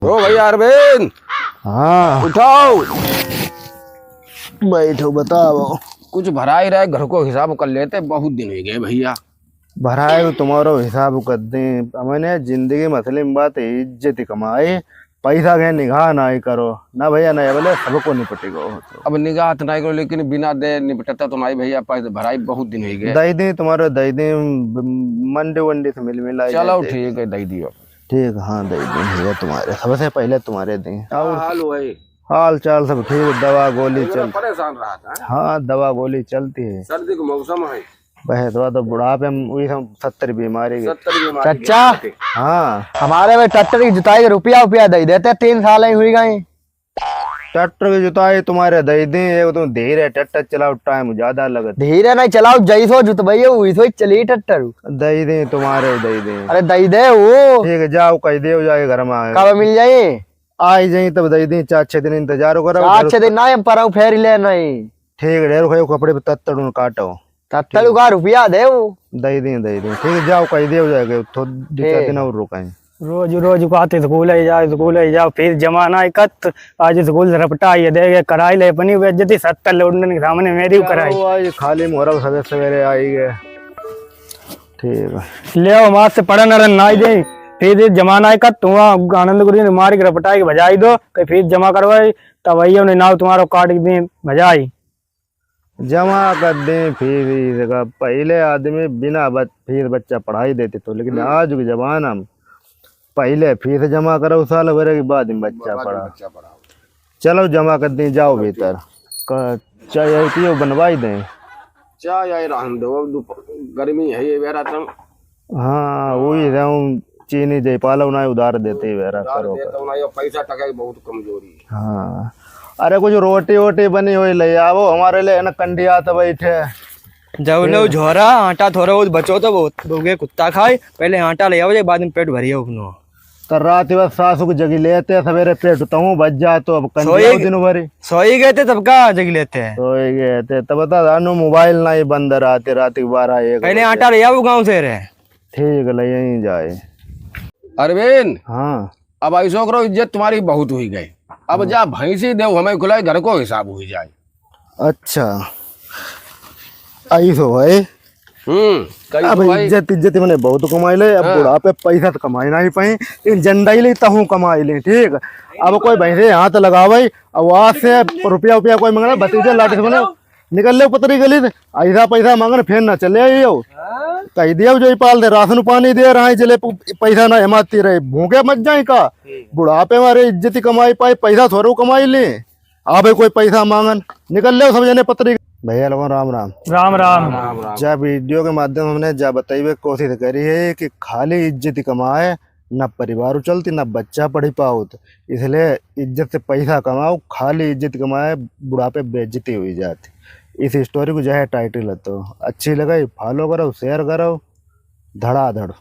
ओ भैया अरविंद, हाँ उठाओ। बैठो बताओ। कुछ भरा ही रहे, घर को हिसाब कर लेते, बहुत दिन हो गए भैया। भराए तो तुम्हारो हिसाब कर दे। मैंने जिंदगी मसले में बात है, इज्जत कमाए, पैसा के निगाह ना ही करो ना भैया, नहीं बोले सबको निपटेगा तो। अब निगाह तो नहीं करो, लेकिन बिना दे निपटता तो नहीं भैया। पैसे भराई बहुत दिन हो गए। दई दी तुम्हारे, दई दी मंडी वंडी से मिल मिला चलो ठीक है, दे दियो। ठीक, हाँ दई दी भैया तुम्हारे, सबसे पहले तुम्हारे दें। हाल भाई, हाल चाल सब ठीक, दवा गोली चल। परेशान रहा था। हाँ दवा गोली चलती है। सर्दी का मौसम है। वह तो बुढ़ापे में वही सब 70 बीमारी के। 70 बीमारी के। चचा, हाँ हमारे में ट्रैक्टर की जुताई के रुपया दे देते, 3 साल ही हुई गई। ट्रैक्टर की जुताई तुम्हारे दई दी, एक तुम धीरे ट्रैक्टर चलाओ, टाइम ज्यादा लगता। धीरे नहीं चलाओ, जैसो जुतबई वैसो ही चली ट्रैक्टर। दई दी तुम्हारे, दई दी। अरे दई दे वो। ठीक है, जाओ कह दे जाए घर में आए। कब मिल जाये? आई जाई तब दई दी, 4-6 दिन इंतजार करो। 4-6 दिन ना पर फेर ले नहीं। ठीक है, ढेर खाओ कपड़े पे तत्तड़ काटो। तत्तड़ का रुपया दे वो। दई दी ठीक है, जाओ कह दे जाएगा, तो 2-4 दिन और रुकाए। रोज रोज को आते स्कूल ही जाओ फिर जमाना इकत। आज स्कूल रपटा ये दे कराई ले अपनी बेइज्जती, 70 लौंडन के सामने मेरी कराई। आज खाली मोहरा सवेरे सवेरे आई गए। ठीक है, ले माँ से पढ़ा नरन ना दे, फिर जमाना इकत तू आनंद गुरु ने मार के रपटाई के बजाई दो, फिर जमा करवाई, तब वही उन्हें नाव तुम्हारा काट दी बजाई। जमा कर दे फीस। पहले आदमी बिना फीस बच्चा पढ़ाई देते तो, लेकिन आज के जमाना में पहले फीस जमा करो, साल भर के बाद में बच्चा पढ़ा। चलो जमा कर दी, जाओ भीतर। चाय पियो, बनवाई दें। चाय आई रहन दो, गर्मी है ये बेरा तुम। हाँ वही रहूं, चीनी जय पालो ना उधार देते वेरा करो। पैसा टका की बहुत कमजोरी है। हाँ, अरे कुछ रोटी वोटी बनी हुई ले आओ हमारे लिए ना, कंडिया तो बैठे। जब लो झोरा आटा थोड़ा बहुत बचो तो बहुत भूखे कुत्ता खाए, पहले आटा ले आओ, बाद में पेट भरिए अपनो। तो रात बस सासू की जगी लेते, सवेरे पेट तो बच जा, तो अब कंडिया दिन भरी सोई गए थे तब का जग लेते हैं। तो गए थे तब बता दानू, मोबाइल ना ही बंद रहते, रात के 12-1 पहले आटा ले आओ गाँव से रहे। ठीक है, ले यहीं जाए। अरविंद, हाँ अब ऐसा करो, इज्जत तुम्हारी बहुत हुई गई, अब जा भैंसी दे हमें खुलाए, घर को हिसाब हो जाए। अच्छा आई तो भाई। अब इज्जत मैंने बहुत कमाई ले, अब बुढ़ापे पैसा तो कमाई नहीं पाई, लेकिन जंडा ही लेता हूँ कमाई ले। ठीक, अब कोई भैंसे हाथ लगावे, अब वहां से रुपया कोई मंगना, भतीजे लाठी से बने निकल ले पतरी गली, ऐसा पैसा मांगने फिर ना चले आई हो। कह दिया जो पाल दे, राशन पानी दे रहा है, चले पैसा ना हिमाती रहे, भूखे मत जाए का। बुढ़ापे मारे इज्जत कमाई पाए, पैसा थोड़ा कमाई ले। भाई कोई पैसा मांगन, निकल ले सब जने पतरी। भैया लोगों राम राम। राम राम। जब वीडियो के माध्यम हमने जब बताइए कोशिश करी है कि खाली इज्जत कमाए, न परिवार चलती न बच्चा पढ़ी पाओ, तो इसलिए इज्जत से पैसा कमाओ, खाली इज्जत कमाए, बुढ़ापे बेइज्जती हुई जाती। इस स्टोरी को जो है टाइटल है, तो अच्छी लगा फॉलो करो, शेयर करो, धड़ाधड़।